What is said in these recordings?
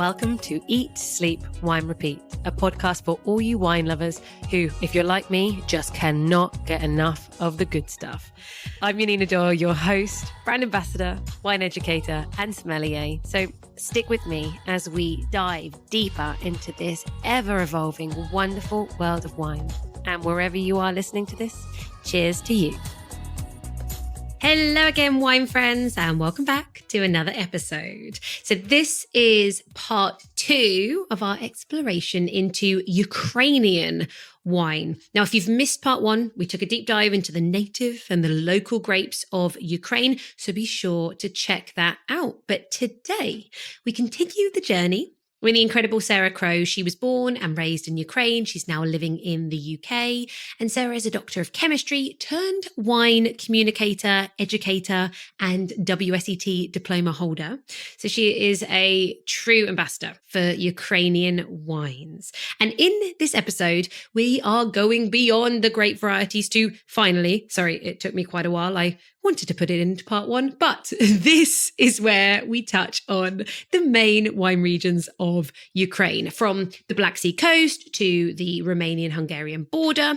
Welcome to Eat, Sleep, Wine, Repeat, a podcast for all you wine lovers who, if you're like me, just cannot get enough of the good stuff. I'm Janina Doyle, your host, brand ambassador, wine educator, and sommelier. So stick with me as we dive deeper into this ever-evolving, wonderful world of wine. And wherever you are listening to this, cheers to you. Hello again, wine friends, and welcome back to another episode. So this is part 2 of our exploration into Ukrainian wine. Now, if you've missed part 1, we took a deep dive into the native and the local grapes of Ukraine, so be sure to check that out. But today, we continue the journey with the incredible Sera Crow. She was born and raised in Ukraine. She's now living in the UK. And Sera is a doctor of chemistry turned wine communicator, educator, and WSET diploma holder. So she is a true ambassador for Ukrainian wines. And in this episode, we are going beyond the grape varieties to finally, sorry, it took me quite a while. I wanted to put it into part 1, but this is where we touch on the main wine regions of Ukraine, from the Black Sea coast to the Romanian and Hungarian border.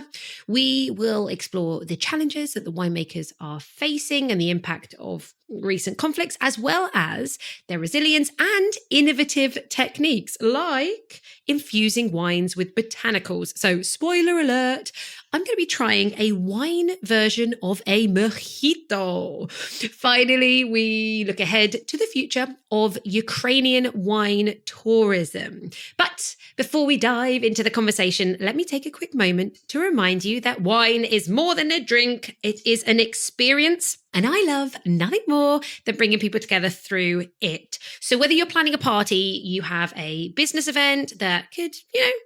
We will explore the challenges that the winemakers are facing and the impact of recent conflicts, as well as their resilience and innovative techniques like infusing wines with botanicals. So spoiler alert, I'm going to be trying a wine version of a mojito. Finally, we look ahead to the future of Ukrainian wine tourism. But before we dive into the conversation, let me take a quick moment to remind you that wine is more than a drink. It is an experience. And I love nothing more than bringing people together through it. So whether you're planning a party, you have a business event that could,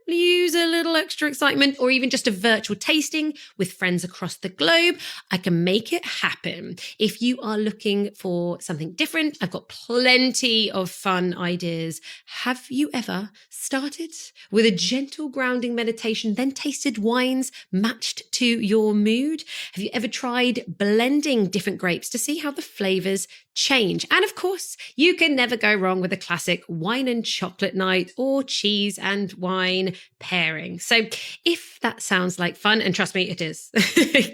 use a little extra excitement, or even just a virtual tasting with friends across the globe, I can make it happen. If you are looking for something different, I've got plenty of fun ideas. Have you ever started with a gentle grounding meditation, then tasted wines matched to your mood? Have you ever tried blending different grapes to see how the flavors change? And of course, you can never go wrong with a classic wine and chocolate night or cheese and wine pairing. So if that sounds like fun, and trust me, it is,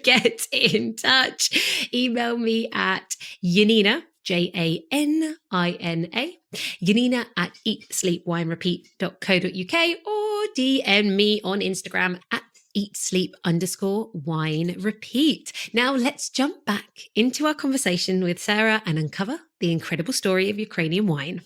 get in touch. Email me at Janina, Janina, Janina at eatsleepwinerepeat.co.uk, or DM me on Instagram at eatsleep_wine-repeat. Now let's jump back into our conversation with Sera and uncover the incredible story of Ukrainian wine.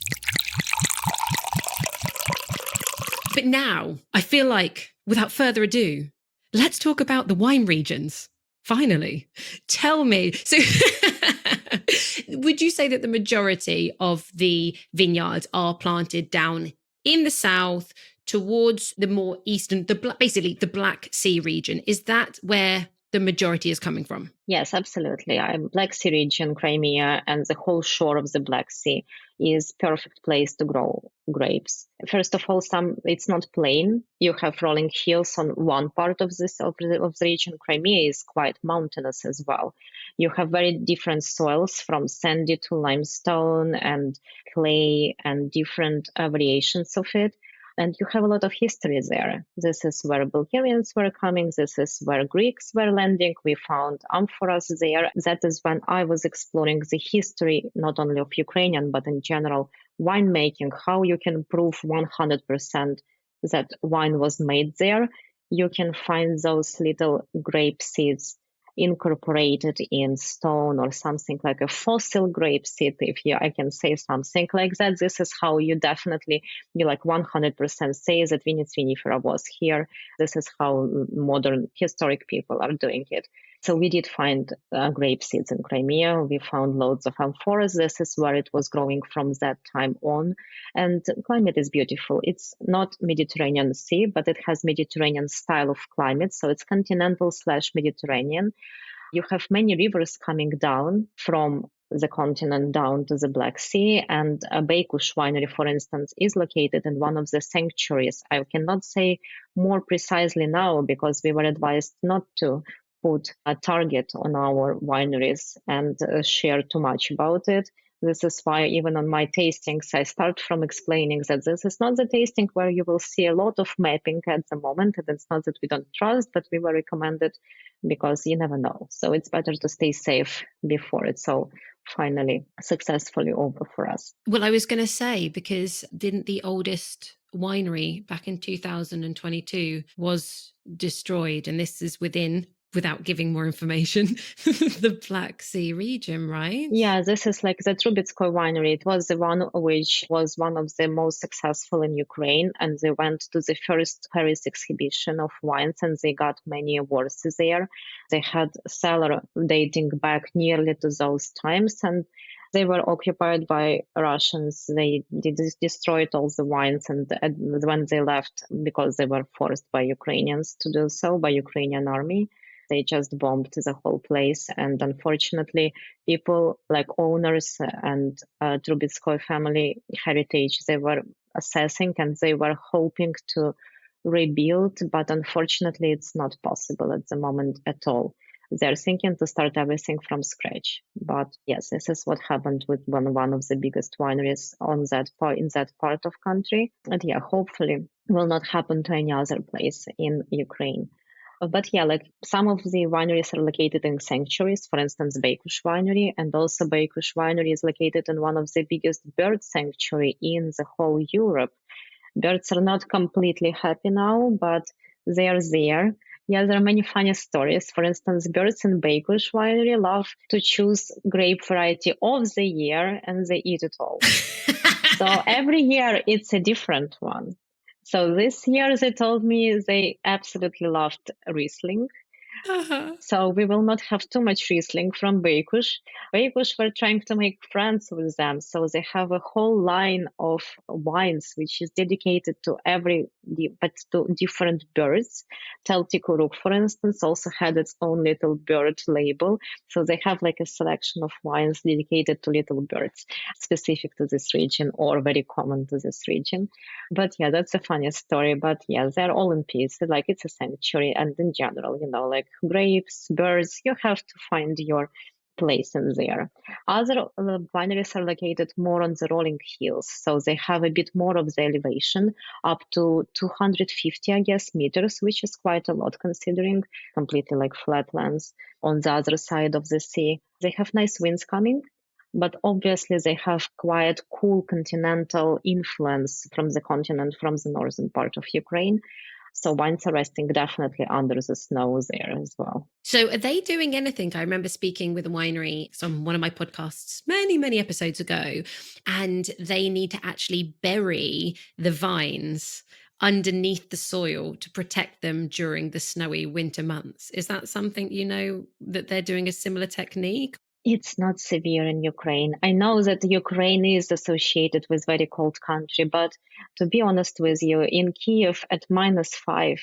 But now I feel like, without further ado, let's talk about the wine regions. Finally, tell me. So would you say that the majority of the vineyards are planted down in the south towards the more eastern, basically the Black Sea region? Is that where the majority is coming from? Yes, absolutely. Black Sea region, Crimea, and the whole shore of the Black Sea is perfect place to grow grapes. First of all, it's not plain. You have rolling hills on one part of the region. Crimea is quite mountainous as well. You have very different soils, from sandy to limestone and clay, and different variations of it. And you have a lot of history there. This is where Bulgarians were coming. This is where Greeks were landing. We found amphoras there. That is when I was exploring the history, not only of Ukrainian, but in general, winemaking, how you can prove 100% that wine was made there. You can find those little grape seeds incorporated in stone, or something like a fossil grape seed, I can say something like that. This is how you 100% say that Vinifera vinifera was here. This is how modern historic people are doing it. So we did find grape seeds in Crimea. We found loads of amphoras. This is where it was growing from that time on. And climate is beautiful. It's not Mediterranean Sea, but it has Mediterranean style of climate. So it's continental/Mediterranean. You have many rivers coming down from the continent down to the Black Sea. And Troubetzkoy Winery, for instance, is located in one of the sanctuaries. I cannot say more precisely now because we were advised not to put a target on our wineries and share too much about it. This is why even on my tastings, I start from explaining that this is not the tasting where you will see a lot of mapping at the moment. And it's not that we don't trust, but we will recommend it because you never know. So it's better to stay safe before it's all finally successfully over for us. Well, I was going to say, because didn't the oldest winery back in 2022 was destroyed, and this is without giving more information, the Black Sea region, right? Yeah, this is like the Troubetzkoy Winery. It was the one which was one of the most successful in Ukraine, and they went to the first Paris exhibition of wines, and they got many awards there. They had cellar dating back nearly to those times, and they were occupied by Russians. They destroyed all the wines, and when they left, because they were forced by Ukrainians to do so, by Ukrainian army, they just bombed the whole place. And unfortunately, people like owners and Troubetzkoy family heritage, they were assessing and they were hoping to rebuild, but unfortunately, it's not possible at the moment at all. They're thinking to start everything from scratch. But yes, this is what happened with one of the biggest wineries on that part in that part of country. And yeah, hopefully will not happen to any other place in Ukraine. But yeah, like some of the wineries are located in sanctuaries, for instance, Bakush Winery, and also Bakush Winery is located in one of the biggest bird sanctuary in the whole Europe. Birds are not completely happy now, but they are there. Yeah, there are many funny stories. For instance, birds in Bakush Winery love to choose grape variety of the year and they eat it all. So every year it's a different one. So this year they told me they absolutely loved Riesling. Uh-huh. So we will not have too much Riesling from Bakush. Bakush were trying to make friends with them. So they have a whole line of wines, which is dedicated to but to different birds. Teltikuruk, for instance, also had its own little bird label. So they have like a selection of wines dedicated to little birds, specific to this region or very common to this region. But yeah, that's a funny story. But yeah, they're all in peace. Like it's a sanctuary. And in general, like grapes, birds, you have to find your place in there. Other wineries are located more on the rolling hills. So they have a bit more of the elevation, up to 250, I guess, meters, which is quite a lot considering completely like flatlands on the other side of the sea. They have nice winds coming. But obviously, they have quite cool continental influence from the continent, from the northern part of Ukraine. So wines are resting definitely under the snow there as well. So are they doing anything? I remember speaking with a winery on one of my podcasts many, many episodes ago, and they need to actually bury the vines underneath the soil to protect them during the snowy winter months. Is that something that they're doing a similar technique? It's not severe in Ukraine. I know that Ukraine is associated with very cold country, but to be honest with you, in Kiev at -5,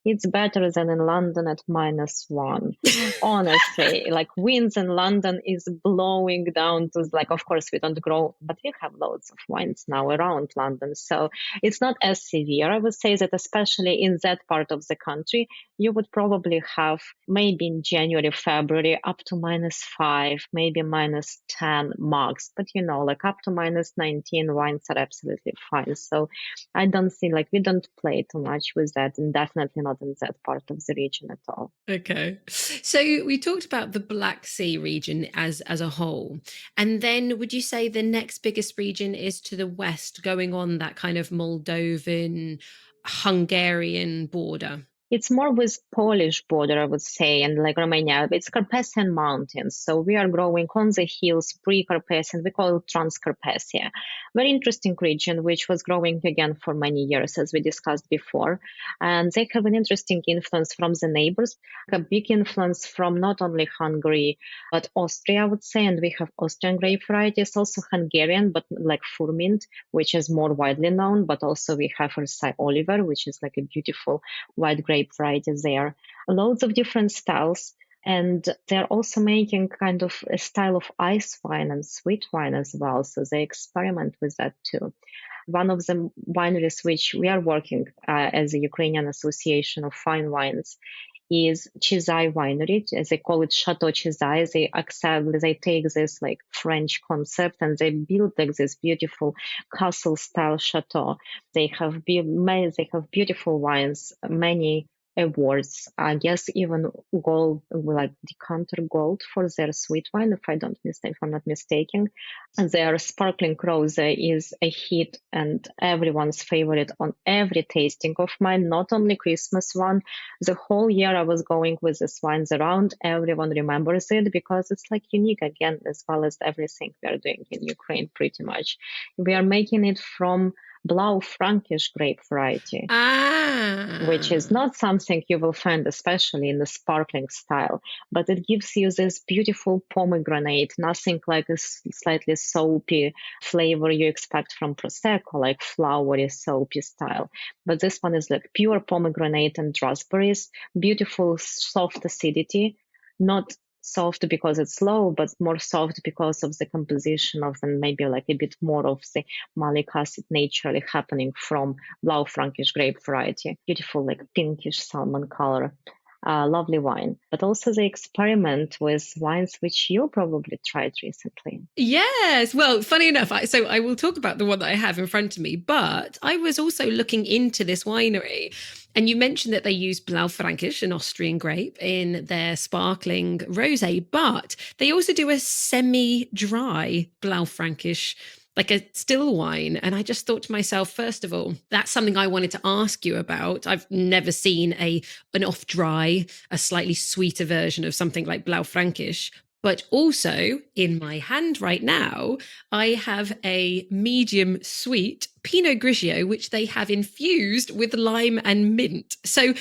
it's better than in London at -1. Honestly, like winds in London is blowing down to like, of course we don't grow, but we have loads of wines now around London. So it's not as severe. I would say that especially in that part of the country, you would probably have maybe in January, February, up to -5, maybe -10 max. But like up to -19 wines are absolutely fine. So I don't think like we don't play too much with that, and definitely not in that part of the region at all. Okay. So we talked about the Black Sea region as a whole. And then would you say the next biggest region is to the west, going on that kind of Moldovan, Hungarian border? It's more with Polish border, I would say, and like Romania. It's Carpathian Mountains. So we are growing on the hills, pre-Carpathian. We call it Transcarpathia. Very interesting region, which was growing again for many years, as we discussed before. And they have an interesting influence from the neighbors, a big influence from not only Hungary, but Austria, I would say. And we have Austrian grape varieties, also Hungarian, but like Furmint, which is more widely known. But also we have Versailles Oliver, which is like a beautiful white grape varieties there. Loads of different styles. And they're also making kind of a style of ice wine and sweet wine as well. So they experiment with that too. One of the wineries which we are working as a Ukrainian Association of Fine Wines is Chizai Winery. They call it Chateau Chizai. They take this like French concept and they build like this beautiful castle style chateau. They have beautiful wines, many awards. I guess even gold, like decanter gold for their sweet wine, if I'm not mistaken. And their sparkling rosé is a hit and everyone's favorite on every tasting of mine, not only Christmas one. The whole year I was going with these wines around. Everyone remembers it because it's like unique again, as well as everything we are doing in Ukraine pretty much. We are making it from Blau Frankish grape variety, which is not something you will find, especially in the sparkling style, but it gives you this beautiful pomegranate, nothing like a slightly soapy flavor you expect from Prosecco, like flowery, soapy style. But this one is like pure pomegranate and raspberries, beautiful, soft acidity, not soft because it's low, but more soft because of the composition of and maybe like a bit more of the malic acid naturally happening from Blau Frankish grape variety. Beautiful, like pinkish salmon color. Lovely wine, but also they experiment with wines which you probably tried recently. Yes. Well, funny enough, so I will talk about the one that I have in front of me, but I was also looking into this winery. And you mentioned that they use Blaufränkisch, an Austrian grape, in their sparkling rosé, but they also do a semi-dry Blaufränkisch, like a still wine. And I just thought to myself, first of all, that's something I wanted to ask you about. I've never seen an off-dry, a slightly sweeter version of something like Blaufränkisch. But also in my hand right now, I have a medium sweet Pinot Grigio, which they have infused with lime and mint. So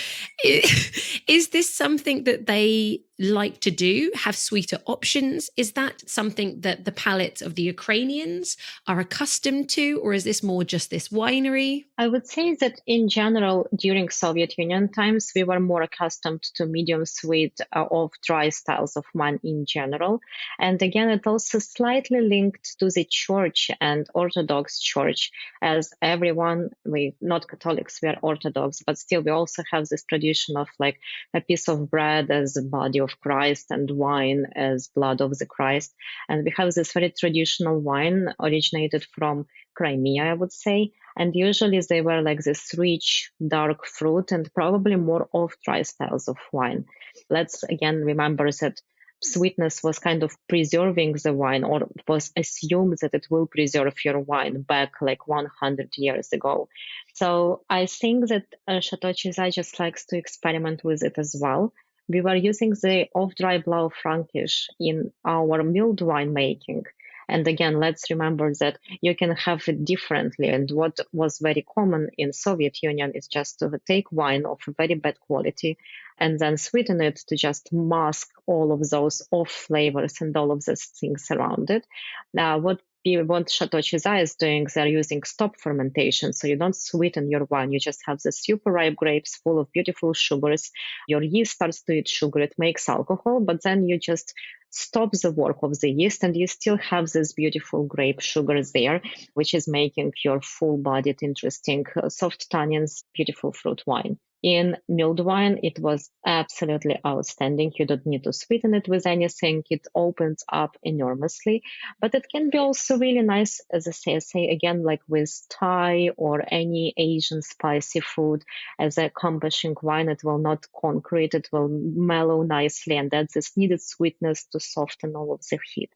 is this something that they like to do, have sweeter options? Is that something that the palate of the Ukrainians are accustomed to, or is this more just this winery? I would say that in general, during Soviet Union times, we were more accustomed to medium sweet of dry styles of wine in general. And again, it also slightly linked to the church and Orthodox church, as everyone, we not Catholics, we are Orthodox, but still we also have this tradition of like a piece of bread as the body of Christ and wine as blood of the Christ. And we have this very traditional wine originated from Crimea, I would say. And usually they were like this rich, dark fruit and probably more off-dry styles of wine. Let's again remember that sweetness was kind of preserving the wine, or was assumed that it will preserve your wine back like 100 years ago. So I think that Chateau Chizai just likes to experiment with it as well. We were using the off-dry Blaufränkisch in our milled wine making. And again, let's remember that you can have it differently. And what was very common in Soviet Union is just to take wine of very bad quality and then sweeten it to just mask all of those off flavors and all of those things around it. Now, what Chateau Chizai is doing, they're using stop fermentation. So you don't sweeten your wine. You just have the super ripe grapes full of beautiful sugars. Your yeast starts to eat sugar. It makes alcohol, but then you just stop the work of the yeast and you still have this beautiful grape sugars there, which is making your full-bodied, interesting, soft tannins, beautiful fruit wine. In milled wine, it was absolutely outstanding. You don't need to sweeten it with anything. It opens up enormously, but it can be also really nice, as I say again, like with Thai or any Asian spicy food as a accompanishing wine. It will not concrete, it will mellow nicely and add this needed sweetness to soften all of the heat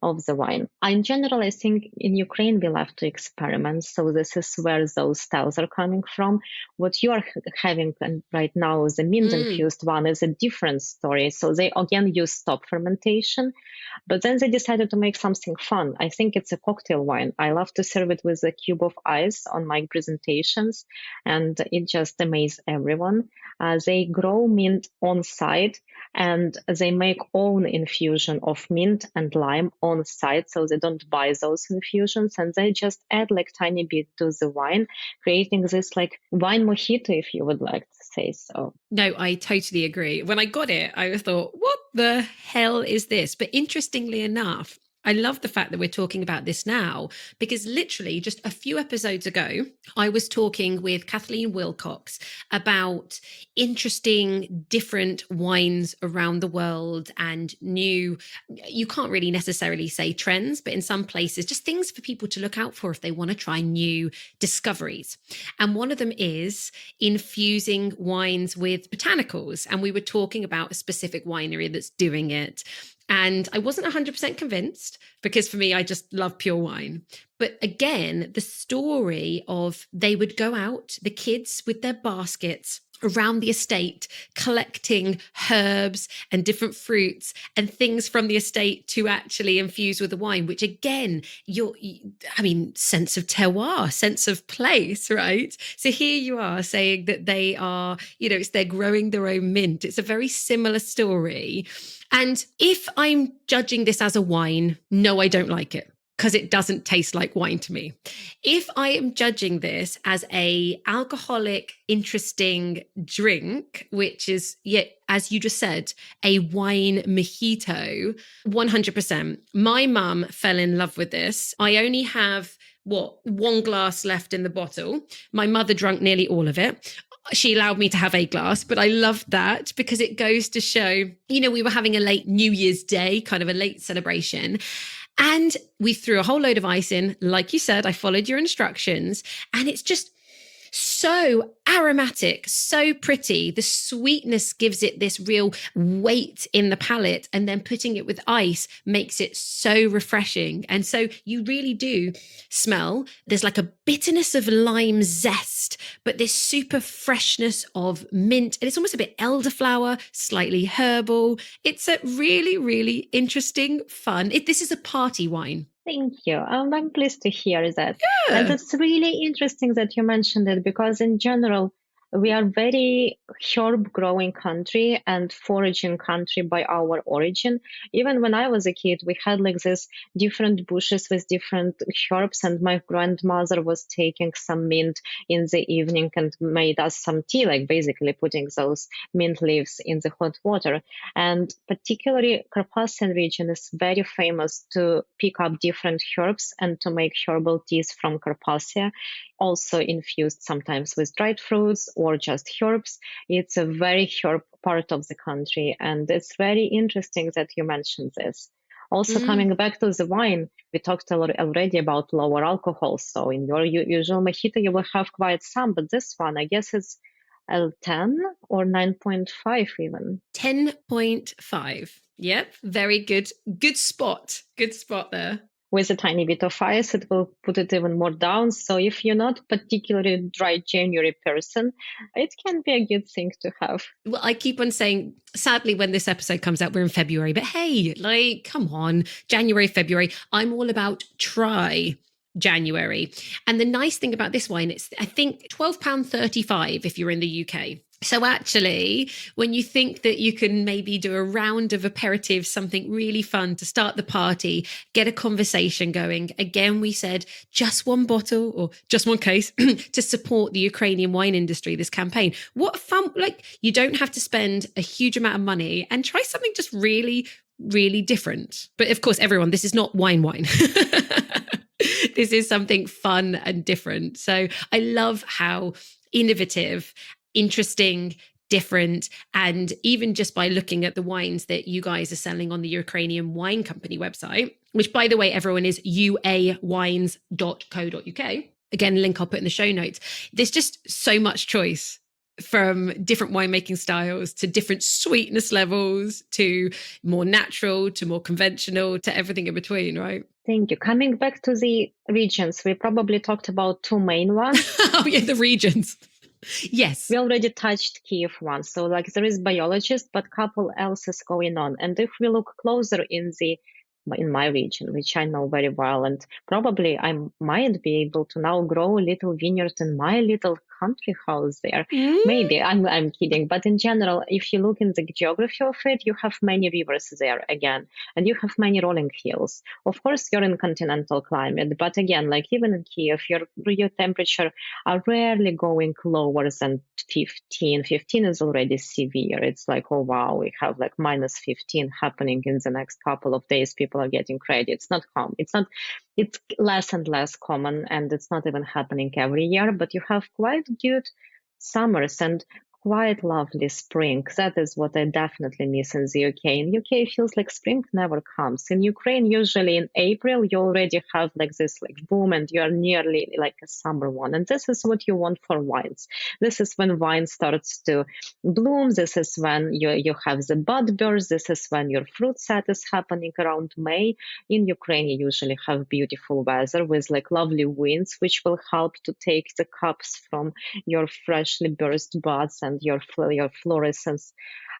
of the wine. In general, I think in Ukraine, we love to experiment. So this is where those styles are coming from. What you are having right now, the mint infused one, is a different story. So they again use stop fermentation, but then they decided to make something fun. I think it's a cocktail wine. I love to serve it with a cube of ice on my presentations, and it just amazes everyone. They grow mint on site and they make own infusion of mint and lime on site. So they don't buy those infusions and they just add like tiny bit to the wine, creating this like wine mojito, if you would like to say so. No, I totally agree. When I got it, I thought, what the hell is this? But interestingly enough, I love the fact that we're talking about this now, because literally just a few episodes ago, I was talking with Kathleen Wilcox about interesting different wines around the world and new, you can't really necessarily say trends, but in some places, just things for people to look out for if they want to try new discoveries. And one of them is infusing wines with botanicals. And we were talking about a specific winery that's doing it. And I wasn't 100% convinced because for me, I just love pure wine. But again, the story of they would go out, the kids with their baskets around the estate, collecting herbs and different fruits and things from the estate to actually infuse with the wine, which again, sense of terroir, sense of place, right? So here you are saying that they are, they're growing their own mint. It's a very similar story. And if I'm judging this as a wine, no, I don't like it because it doesn't taste like wine to me. If I am judging this as a alcoholic, interesting drink, which is, as you just said, a wine mojito, 100%. My mum fell in love with this. I only have one glass left in the bottle. My mother drank nearly all of it. She allowed me to have a glass, but I loved that because it goes to show, we were having a late New Year's Day, kind of a late celebration. And we threw a whole load of ice in. Like you said, I followed your instructions and it's just so aromatic, so pretty. The sweetness gives it this real weight in the palate, and then putting it with ice makes it so refreshing. And so you really do smell, there's like a bitterness of lime zest, but this super freshness of mint. And it's almost a bit elderflower, slightly herbal. It's a really, really interesting, fun. This is a party wine. Thank you. I'm pleased to hear that. Yeah. And it's really interesting that you mentioned it because in general, we are very herb growing country and foraging country by our origin. Even when I was a kid, we had like this different bushes with different herbs, and my grandmother was taking some mint in the evening and made us some tea, like basically putting those mint leaves in the hot water. And particularly Carpathian region is very famous to pick up different herbs and to make herbal teas from Carpathia, also infused sometimes with dried fruits or just herbs. It's a very herb part of the country, and it's very interesting that you mentioned this. Also, coming back to the wine, we talked already about lower alcohol. So in your usual mojito, you will have quite some, but this one, I guess it's 10 or 9.5 even. 10.5. Yep, very good. Good spot. Good spot there. With a tiny bit of ice, it will put it even more down. So if you're not particularly dry January person, it can be a good thing to have. Well, I keep on saying, sadly, when this episode comes out, we're in February, but hey, come on, January, February, I'm all about try January. And the nice thing about this wine, it's, I think, £12.35 if you're in the UK. So actually, when you think that you can maybe do a round of aperitifs, something really fun to start the party, get a conversation going. Again, we said just one bottle or just one case to support the Ukrainian wine industry, this campaign. What fun, you don't have to spend a huge amount of money and try something just really, really different. But of course, everyone, this is not wine. This is something fun and different. So I love how innovative, interesting, different, and even just by looking at the wines that you guys are selling on the Ukrainian Wine Company website, which by the way, everyone is uawines.co.uk. Again, link I'll put in the show notes. There's just so much choice from different winemaking styles to different sweetness levels to more natural to more conventional to everything in between, right? Thank you. Coming back to the regions, we probably talked about two main ones. Oh yeah, the regions. Yes. We already touched Kiev once. So there is biologist, but couple else is going on. And if we look closer in my region, which I know very well, and probably I might be able to now grow a little vineyard in my little country house there. Mm. Maybe I'm kidding, but in general, if you look in the geography of it, you have many rivers there again, and you have many rolling hills. Of course, you're in continental climate, but again, like even in Kiev, your temperature are rarely going lower than 15. 15 is already severe. It's like, oh wow, we have like minus 15 happening in the next couple of days. People are getting ready. It's not common. It's less and less common, and it's not even happening every year, but you have quite good summers and quite lovely spring. That is what I definitely miss in the UK. In UK, it feels like spring never comes. In Ukraine, usually in April, you already have like this like boom, and you are nearly like a summer one. And this is what you want for wines. This is when wine starts to bloom. This is when you have the bud burst. This is when your fruit set is happening around May. In Ukraine, you usually have beautiful weather with like lovely winds, which will help to take the cups from your freshly burst buds and your fluorescence.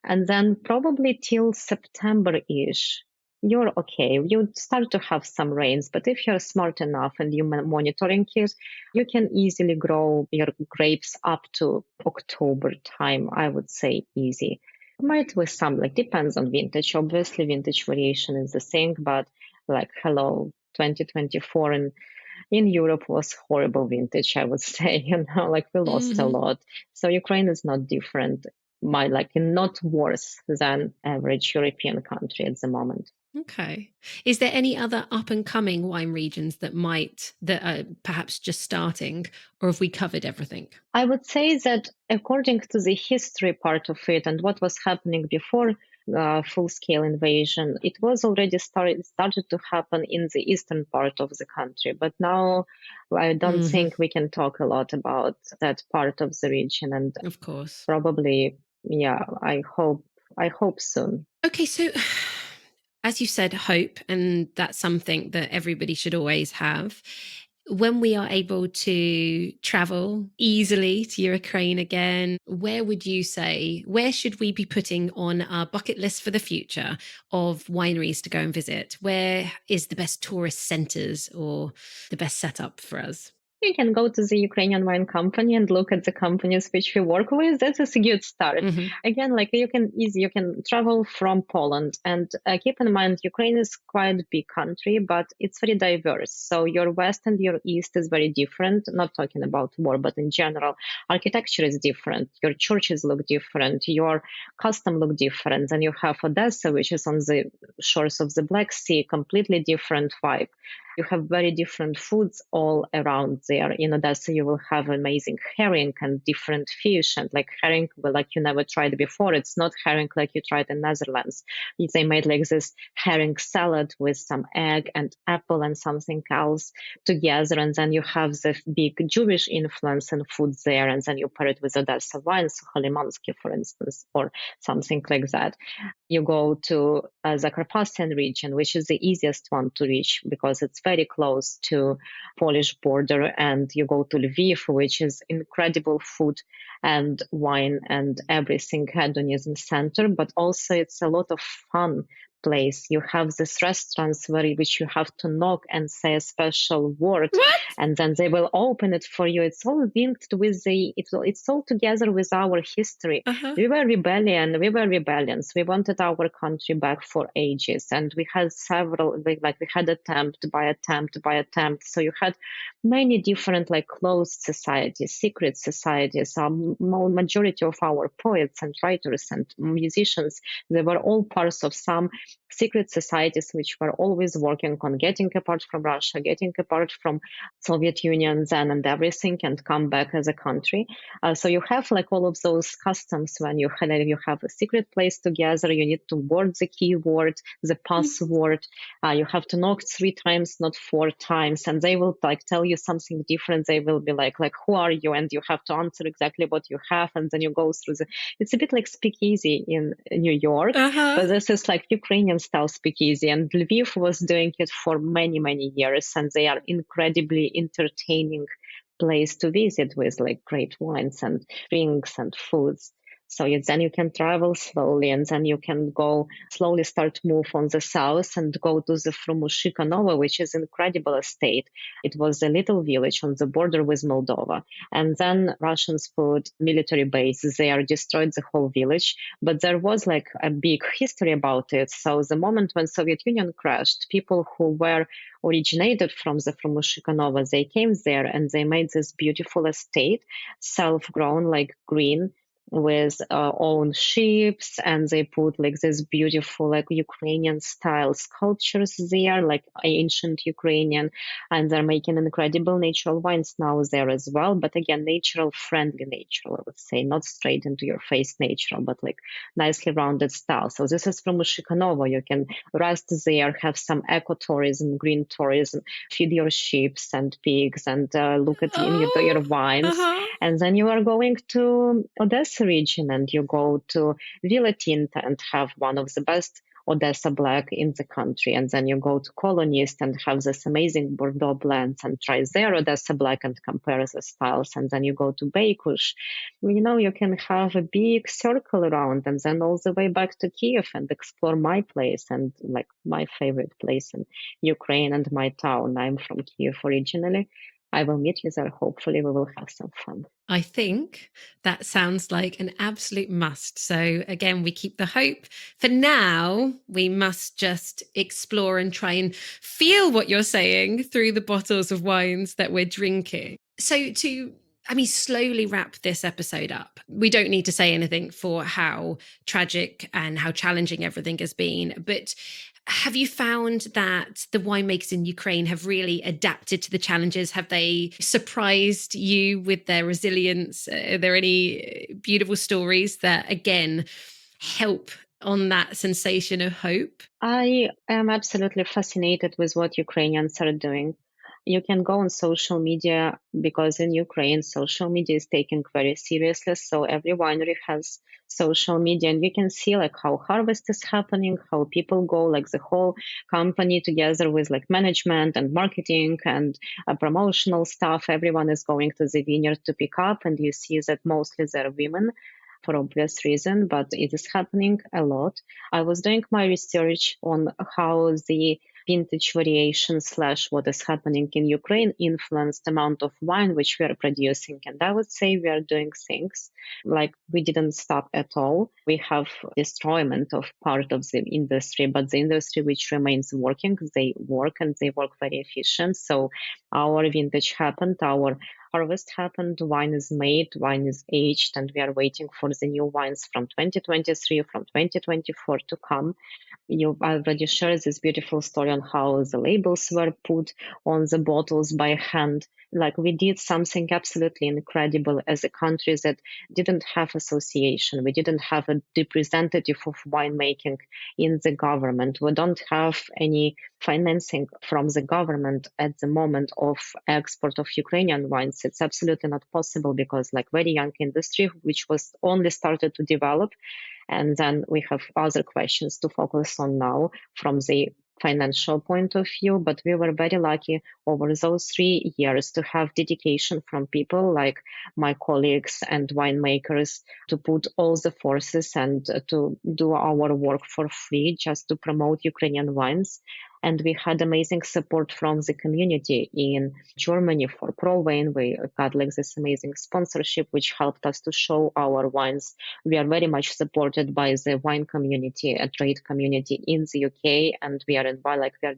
And then probably till September-ish, you're okay. You start to have some rains, but if you're smart enough and you're monitoring it, you can easily grow your grapes up to October time, I would say easy. Might with some, like depends on vintage. Obviously, vintage variation is the thing, but like hello, 2024 and in Europe was horrible vintage, I would say, like we lost a lot. So Ukraine is not different, not worse than average European country at the moment. Okay. Is there any other up and coming wine regions that are perhaps just starting, or have we covered everything? I would say that according to the history part of it and what was happening before full-scale invasion, it was already started to happen in the eastern part of the country. But now I don't think we can talk a lot about that part of the region. And of course, probably, yeah, I hope soon. Okay, so as you said, hope, and that's something that everybody should always have. When we are able to travel easily to Ukraine again, where should we be putting on our bucket list for the future of wineries to go and visit? Where is the best tourist centers or the best setup for us? You can go to the Ukrainian wine company and look at the companies which we work with. That is a good start. Again, like you can travel from Poland, and keep in mind, Ukraine is quite a big country, but it's very diverse. So your west and your east is very different. Not talking about war, but in general, architecture is different. Your churches look different. Your custom look different. And you have Odessa, which is on the shores of the Black Sea, completely different vibe. You have very different foods all around there. In Odessa, you will have amazing herring and different fish, and like herring, like you never tried before. It's not herring like you tried in Netherlands. They made like this herring salad with some egg and apple and something else together, and then you have the big Jewish influence in food there, and then you pair it with Odessa wine, Sukholimansky, for instance, or something like that. You go to the Carpathian region, which is the easiest one to reach because it's very close to Polish border, and you go to Lviv, which is incredible food and wine and everything, hedonism center, but also it's a lot of fun place. You have this restaurants which you have to knock and say a special word, and then they will open it for you. It's all linked with it's all together with our history. We were rebellions. We wanted our country back for ages, and we had several we had attempt by attempt. So you had many different like closed societies, secret societies. Majority of our poets and writers and musicians, they were all parts of some secret societies which were always working on getting apart from Russia, getting apart from Soviet Union then and everything, and come back as a country. So you have like all of those customs. When you have a secret place together, you need to word the keyword, the password. You have to knock 3 times, not 4 times, and they will like tell you something different. They will be like who are you? And you have to answer exactly what you have, and then you go through it's a bit like speakeasy in New York, but this is like Ukrainian style speakeasy, and Lviv was doing it for many, many years, and they are incredibly entertaining place to visit with like great wines and drinks and foods. So then you can travel slowly, and then you can go slowly, start move on the south and go to the Frumushikanovo, which is incredible estate. It was a little village on the border with Moldova. And then Russians put military bases there, destroyed the whole village. But there was like a big history about it. So the moment when Soviet Union crashed, people who were originated from the Frumushikanovo, they came there and they made this beautiful estate, self-grown, like green, with own ships, and they put like this beautiful like Ukrainian style sculptures there, like ancient Ukrainian, and they're making incredible natural wines now there as well. But again, natural, friendly natural, I would say, not straight into your face natural, but like nicely rounded style. So this is from Ushikanovo. You can rest there, have some ecotourism, green tourism, feed your sheep and pigs, and look at your wines. And then you are going to Odessa region, and you go to Villa Tinta and have one of the best Odessa Black in the country. And then you go to Colonist and have this amazing Bordeaux blends and try their Odessa Black and compare the styles. And then you go to Baikush. You can have a big circle around, and then all the way back to Kiev and explore my place and like my favorite place in Ukraine and my town. I'm from Kiev originally. I will meet you there. Hopefully we will have some fun. I think that sounds like an absolute must. So again, we keep the hope. For now, we must just explore and try and feel what you're saying through the bottles of wines that we're drinking. So slowly wrap this episode up. We don't need to say anything for how tragic and how challenging everything has been, but have you found that the winemakers in Ukraine have really adapted to the challenges? Have they surprised you with their resilience? Are there any beautiful stories that, again, help on that sensation of hope? I am absolutely fascinated with what Ukrainians are doing. You can go on social media, because in Ukraine, social media is taken very seriously. So every winery has social media, and you can see like how harvest is happening, how people go, like the whole company together with like management and marketing and promotional stuff. Everyone is going to the vineyard to pick up, and you see that mostly they're women for obvious reason, but it is happening a lot. I was doing my research on how the vintage variation / what is happening in Ukraine influenced the amount of wine which we are producing. And I would say we are doing things like we didn't stop at all. We have destroyment of part of the industry, but the industry which remains working, they work and they work very efficient. So our vintage happened, our harvest happened, wine is made, wine is aged, and we are waiting for the new wines from 2023, from 2024 to come. You already shared this beautiful story on how the labels were put on the bottles by hand. Like we did something absolutely incredible as a country that didn't have association. We didn't have a representative of winemaking in the government. We don't have any financing from the government at the moment of export of Ukrainian wines. It's absolutely not possible because like very young industry, which was only started to develop. And then we have other questions to focus on now from the financial point of view. But we were very lucky over those 3 years to have dedication from people like my colleagues and winemakers to put all the forces and to do our work for free just to promote Ukrainian wines. And we had amazing support from the community in Germany for ProWine. We got like this amazing sponsorship, which helped us to show our wines. We are very much supported by the wine community, a trade community in the UK. And we are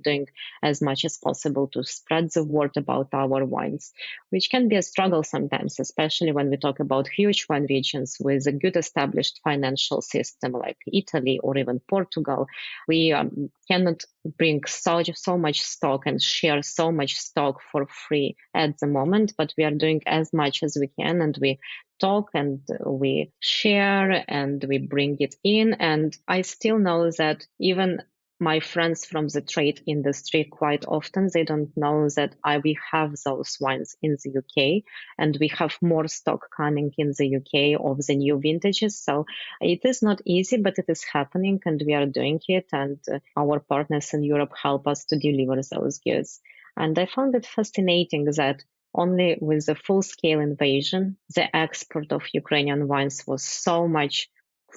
doing as much as possible to spread the word about our wines, which can be a struggle sometimes, especially when we talk about huge wine regions with a good established financial system like Italy or even Portugal. We cannot bring so much stock and share so much stock for free at the moment, but we are doing as much as we can, and we talk and we share and we bring it in. And I still know that even my friends from the trade industry, quite often they don't know that we have those wines in the UK, and we have more stock coming in the UK of the new vintages. So it is not easy, but it is happening, and we are doing it. And our partners in Europe help us to deliver those goods. And I found it fascinating that only with the full-scale invasion, the export of Ukrainian wines was so much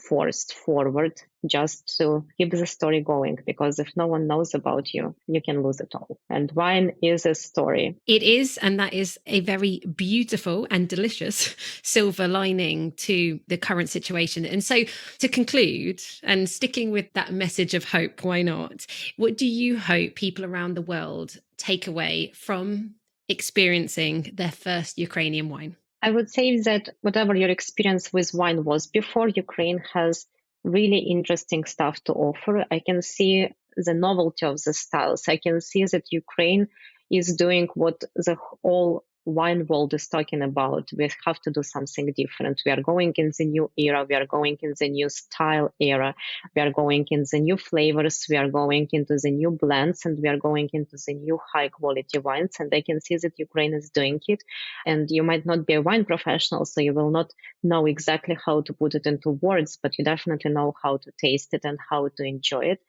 forced forward just to keep the story going, because if no one knows about you, you can lose it all. And wine is a story. It is, and that is a very beautiful and delicious silver lining to the current situation. And so to conclude, and sticking with that message of hope, why not? What do you hope people around the world take away from experiencing their first Ukrainian wine? I would say that whatever your experience with wine was before, Ukraine has really interesting stuff to offer. I can see the novelty of the styles. I can see that Ukraine is doing what the whole wine world is talking about. We have to do something different. We are going in the new era. We are going in the new style era. We are going in the new flavors. We are going into the new blends, and we are going into the new high quality wines. And I can see that Ukraine is doing it. And you might not be a wine professional, so you will not know exactly how to put it into words, but you definitely know how to taste it and how to enjoy it.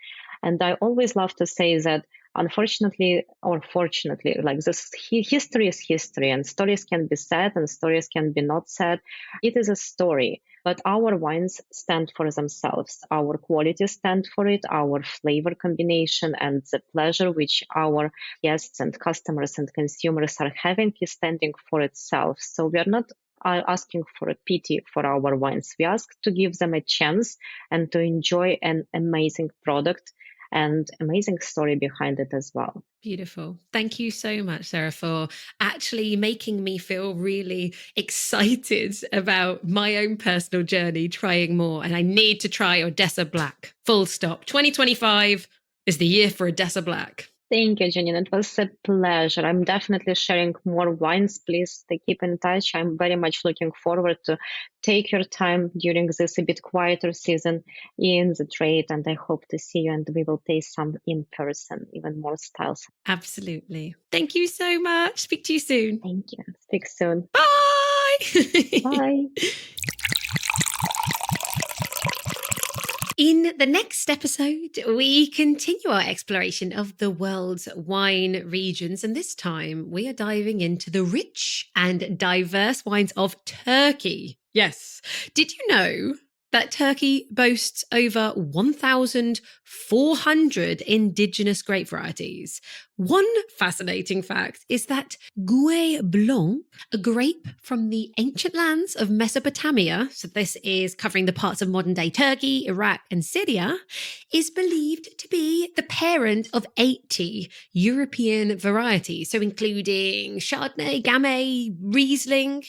And I always love to say that, unfortunately or fortunately, like this history is history, and stories can be said and stories can be not said. It is a story, but our wines stand for themselves. Our quality stands for it, our flavor combination and the pleasure which our guests and customers and consumers are having is standing for itself. So we are not asking for a pity for our wines. We ask to give them a chance and to enjoy an amazing product and amazing story behind it as well. Beautiful. Thank you so much, Sera, for actually making me feel really excited about my own personal journey, trying more. And I need to try Odessa Black. Full stop. 2025 is the year for Odessa Black. Thank you, Janine. It was a pleasure. I'm definitely sharing more wines. Please keep in touch. I'm very much looking forward to take your time during this a bit quieter season in the trade. And I hope to see you, and we will taste some in person, even more styles. Absolutely. Thank you so much. Speak to you soon. Thank you. Speak soon. Bye. Bye. In the next episode, we continue our exploration of the world's wine regions. And this time we are diving into the rich and diverse wines of Turkey. Yes. Did you know that Turkey boasts over 1,400 indigenous grape varieties? One fascinating fact is that Gouais Blanc, a grape from the ancient lands of Mesopotamia, so this is covering the parts of modern-day Turkey, Iraq, and Syria, is believed to be the parent of 80 European varieties, so including Chardonnay, Gamay, Riesling.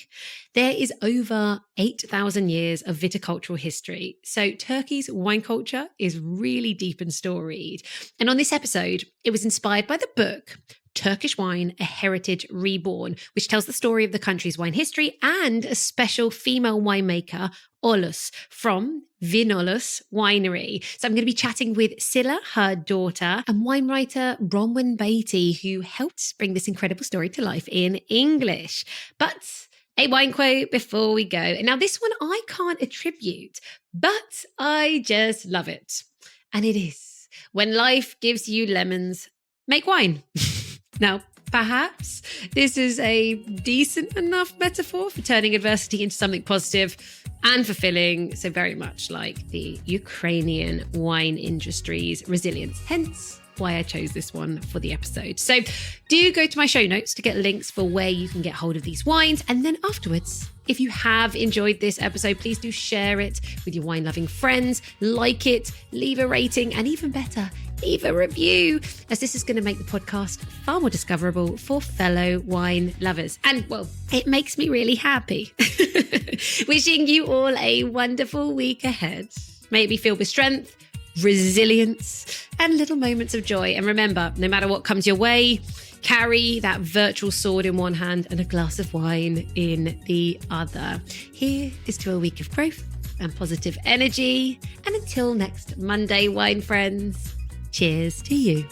There is over 8,000 years of viticultural history. So Turkey's wine culture is really deep and storied. And on this episode, it was inspired by the book Turkish Wine, A Heritage Reborn, which tells the story of the country's wine history and a special female winemaker, Olus, from Vinolus Winery. So I'm going to be chatting with Silla, her daughter, and wine writer Bronwyn Beatty, who helped bring this incredible story to life in English. But a wine quote before we go. Now, this one I can't attribute, but I just love it. And it is, when life gives you lemons, make wine. Now, perhaps this is a decent enough metaphor for turning adversity into something positive and fulfilling, so very much like the Ukrainian wine industry's resilience. Hence why I chose this one for the episode. So do go to my show notes to get links for where you can get hold of these wines. And then afterwards, if you have enjoyed this episode, please do share it with your wine-loving friends, like it, leave a rating, and even better, leave a review, as this is going to make the podcast far more discoverable for fellow wine lovers. And, well, it makes me really happy. Wishing you all a wonderful week ahead. May it be filled with strength, resilience, and little moments of joy. And remember, no matter what comes your way, carry that virtual sword in one hand and a glass of wine in the other. Here is to a week of growth and positive energy. And until next Monday, wine friends, cheers to you.